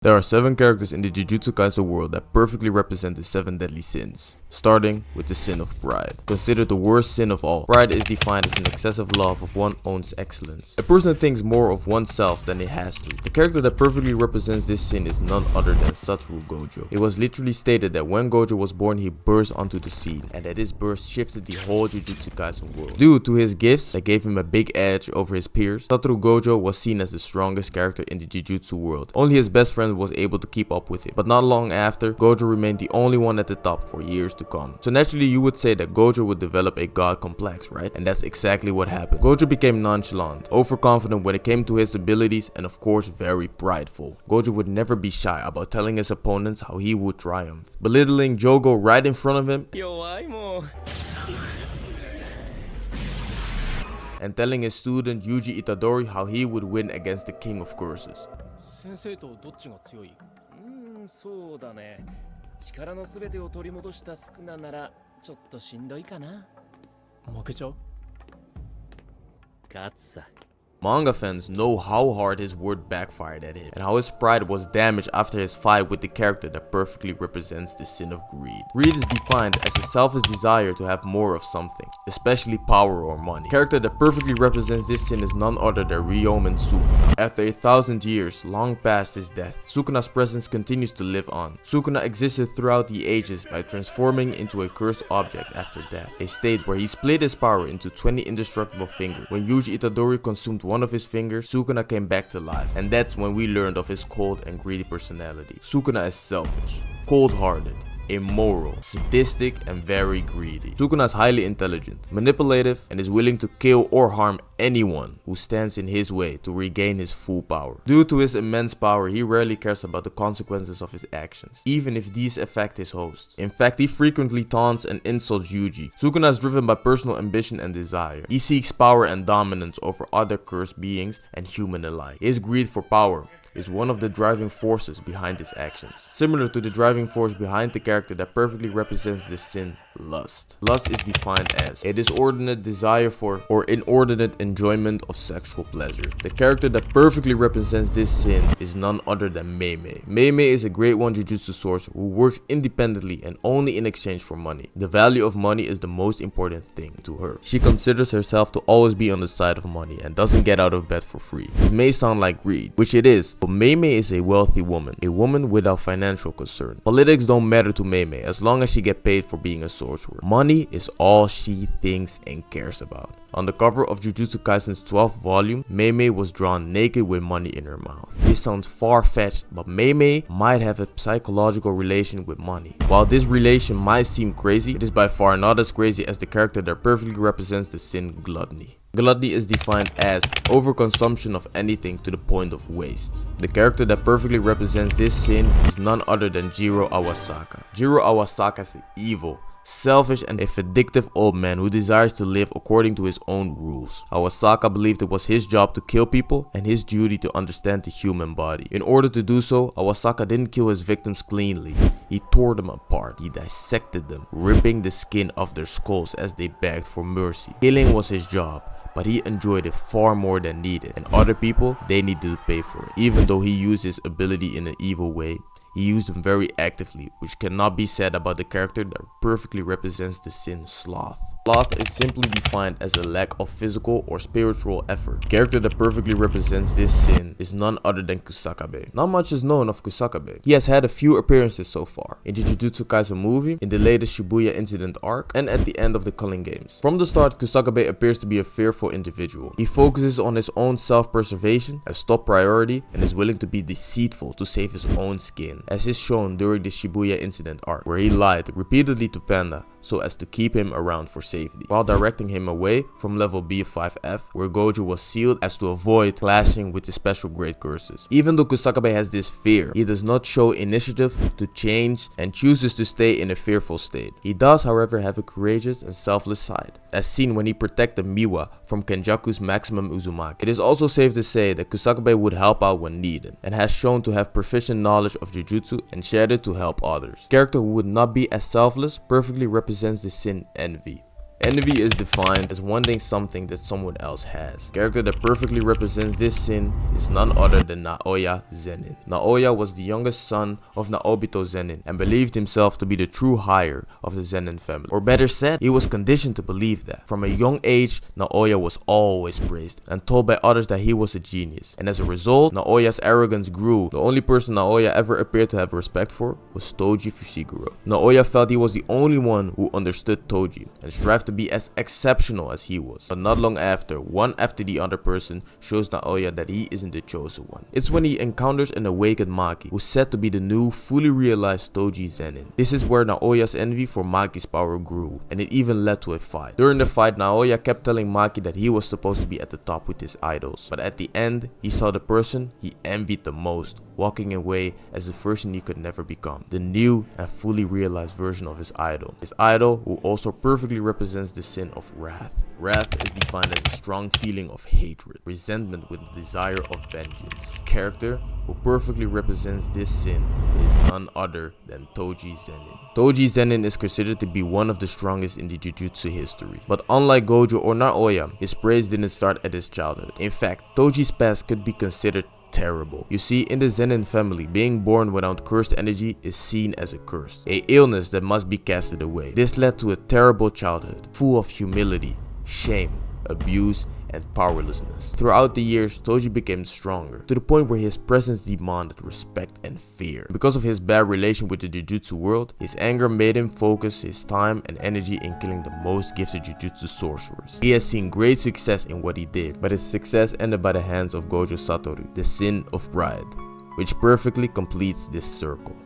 There are 7 characters in the Jujutsu Kaisen world that perfectly represent the 7 deadly sins. Starting with the sin of pride. Considered the worst sin of all, pride is defined as an excessive love of one's own excellence. A person thinks more of oneself than he has to. The character that perfectly represents this sin is none other than Satoru Gojo. It was literally stated that when Gojo was born, he burst onto the scene, and that his birth shifted the whole Jujutsu Kaisen world. Due to his gifts that gave him a big edge over his peers, Satoru Gojo was seen as the strongest character in the Jujutsu world. Only his best friend was able to keep up with him, but not long after, Gojo remained the only one at the top for years to come. So naturally you would say that Gojo would develop a god complex, right? And that's exactly what happened. Gojo became nonchalant, overconfident when it came to his abilities, and of course very prideful. Gojo would never be shy about telling his opponents how he would triumph, belittling Jogo right in front of him and telling his student Yuji Itadori how he would win against the king of curses. 先生とどっちが強い？そうだね。力のすべてを取り戻したスクナならちょっとしんどいかな。負けちゃう？勝つさ。 Manga fans know how hard his word backfired at him, and how his pride was damaged after his fight with the character that perfectly represents the sin of greed. Greed is defined as a selfish desire to have more of something, especially power or money. The character that perfectly represents this sin is none other than Ryomen Sukuna. After 1,000 years, long past his death, Sukuna's presence continues to live on. Sukuna existed throughout the ages by transforming into a cursed object after death, a state where he split his power into 20 indestructible fingers. When Yuji Itadori consumed one of his fingers, Sukuna came back to life, and that's when we learned of his cold and greedy personality. Sukuna is selfish, cold-hearted, immoral, sadistic, and very greedy. Sukuna is highly intelligent, manipulative, and is willing to kill or harm anyone who stands in his way to regain his full power. Due to his immense power, he rarely cares about the consequences of his actions, even if these affect his hosts. In fact, he frequently taunts and insults Yuji. Sukuna is driven by personal ambition and desire. He seeks power and dominance over other cursed beings and human alike. His greed for power is one of the driving forces behind his actions, similar to the driving force behind the character that perfectly represents this sin, lust. Lust is defined as a disordinate desire for or inordinate enjoyment of sexual pleasure. The character that perfectly represents this sin is none other than Mei Mei. Mei Mei is a grade 1 jujutsu sorcerer who works independently and only in exchange for money. The value of money is the most important thing to her. She considers herself to always be on the side of money and doesn't get out of bed for free. This may sound like greed, which it is, but Mei Mei is a wealthy woman, a woman without financial concern. Politics don't matter to Mei Mei as long as she gets paid for being a sorcerer. Money is all she thinks and cares about. On the cover of Jujutsu Kaisen's 12th volume, Mei Mei was drawn naked with money in her mouth. This sounds far-fetched, but Mei Mei might have a psychological relation with money. While this relation might seem crazy, it is by far not as crazy as the character that perfectly represents the sin Gluttony. Gluttony is defined as overconsumption of anything to the point of waste. The character that perfectly represents this sin is none other than Jiro Awasaka. Jiro Awasaka is evil, selfish, and a vindictive old man who desires to live according to his own rules. Awasaka believed it was his job to kill people and his duty to understand the human body. In order to do so, Awasaka didn't kill his victims cleanly. He tore them apart. He dissected them, ripping the skin off their skulls as they begged for mercy. Killing was his job, but he enjoyed it far more than needed, and other people, they needed to pay for it. Even though he used his ability in an evil way, he used them very actively, which cannot be said about the character that perfectly represents the sin Sloth. Sloth is simply defined as a lack of physical or spiritual effort. The character that perfectly represents this sin is none other than Kusakabe. Not much is known of Kusakabe. He has had a few appearances so far, in the Jujutsu Kaisen movie, in the latest Shibuya incident arc, and at the end of the Culling Games. From the start, Kusakabe appears to be a fearful individual. He focuses on his own self-preservation as top priority and is willing to be deceitful to save his own skin, as is shown during the Shibuya incident arc, where he lied repeatedly to Panda so as to keep him around for safety, while directing him away from level B5F, where Gojo was sealed as to avoid clashing with the special grade curses. Even though Kusakabe has this fear, he does not show initiative to change and chooses to stay in a fearful state. He does, however, have a courageous and selfless side, as seen when he protected Miwa from Kenjaku's maximum Uzumaki. It is also safe to say that Kusakabe would help out when needed, and has shown to have proficient knowledge of Jujutsu and shared it to help others. A character who would not be as selfless perfectly represents the sin envy. Envy is defined as wanting something that someone else has. The character that perfectly represents this sin is none other than Naoya Zenin. Naoya was the youngest son of Naobito Zenin and believed himself to be the true heir of the Zenin family. Or better said, he was conditioned to believe that. From a young age, Naoya was always praised and told by others that he was a genius. And as a result, Naoya's arrogance grew. The only person Naoya ever appeared to have respect for was Toji Fushiguro. Naoya felt he was the only one who understood Toji and strived to be as exceptional as he was. But not long after, one after the other person shows Naoya that he isn't the chosen one. It's when he encounters an awakened Maki, who's said to be the new, fully realized Toji Zenin. This is where Naoya's envy for Maki's power grew, and it even led to a fight. During the fight, Naoya kept telling Maki that he was supposed to be at the top with his idols. But at the end, he saw the person he envied the most, walking away as the version he could never become. The new and fully realized version of his idol. His idol who also perfectly represents the sin of wrath. Wrath is defined as a strong feeling of hatred, resentment with the desire of vengeance. Character who perfectly represents this sin is none other than Toji Zenin. Toji Zenin is considered to be one of the strongest in the Jujutsu history. But unlike Gojo or Naoya, his praise didn't start at his childhood. In fact, Toji's past could be considered terrible. You see, in the Zenin family, being born without cursed energy is seen as a curse, a illness that must be casted away. This led to a terrible childhood, full of humility, shame, abuse, and powerlessness. Throughout the years, Toji became stronger, to the point where his presence demanded respect and fear. Because of his bad relation with the Jujutsu world, his anger made him focus his time and energy in killing the most gifted Jujutsu sorcerers. He has seen great success in what he did, but his success ended by the hands of Gojo Satoru, the sin of pride, which perfectly completes this circle.